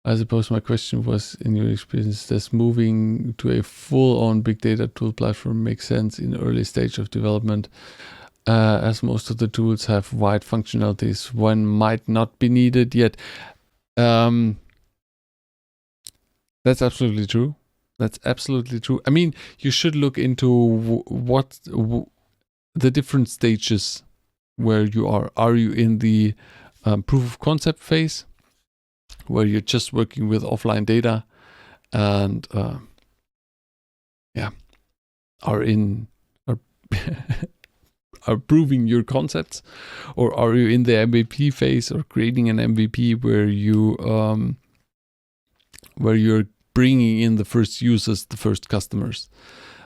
I suppose my question was, in your experience, does moving to a full-on big data tool platform make sense in early stage of development, as most of the tools have wide functionalities when might not be needed yet? That's absolutely true. That's absolutely true. I mean, you should look into the different stages where you are. Are you in the proof of concept phase, where you're just working with offline data and are proving your concepts, or are you in the MVP phase or creating an MVP where you're bringing in the first users, the first customers?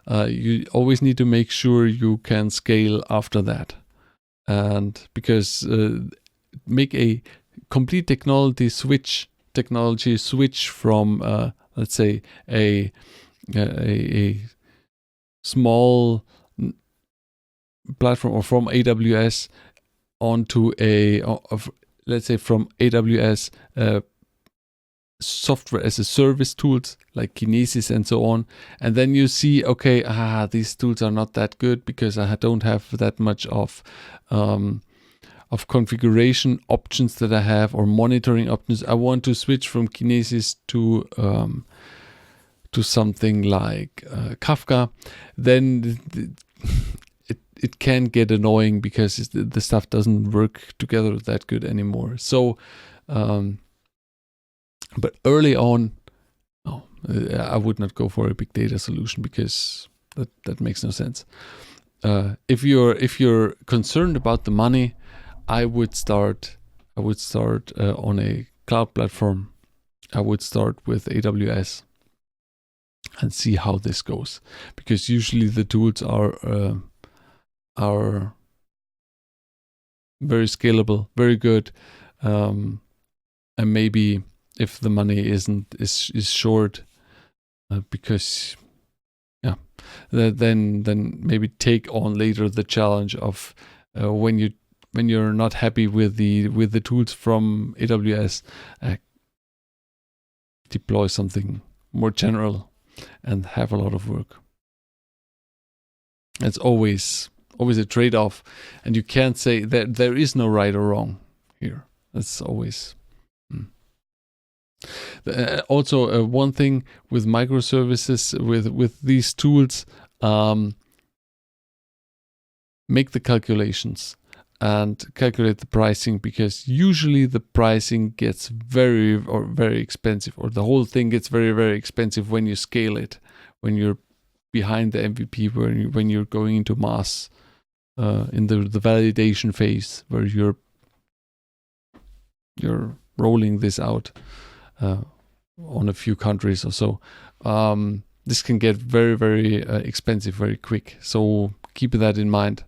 You always need to make sure you can scale after that, and because make a complete technology switch from let's say a small platform, or from AWS onto let's say from AWS software as a service tools like Kinesis and so on, and then you see, okay, these tools are not that good because I don't have that much of configuration options that I have, or monitoring options. I want to switch from Kinesis to something like Kafka. Then it can get annoying because the stuff doesn't work together that good anymore. So, but early on, no, I would not go for a big data solution because that makes no sense. If you're concerned about the money, I would start on a cloud platform. I would start with AWS and see how this goes, because usually the tools are very scalable, very good, and maybe if the money is short, because then maybe take on later the challenge of when you're not happy with the tools from AWS, deploy something more general and have a lot of work. It's always a trade-off, and you can't say that there is no right or wrong here. That's always. Also, one thing with microservices, with these tools, make the calculations and calculate the pricing, because usually the pricing gets very expensive, or the whole thing gets very, very expensive when you scale it, when you're behind the MVP, when you're going into mass, in the validation phase, where you're rolling this out on a few countries or so. This can get very, very expensive very quick. So keep that in mind.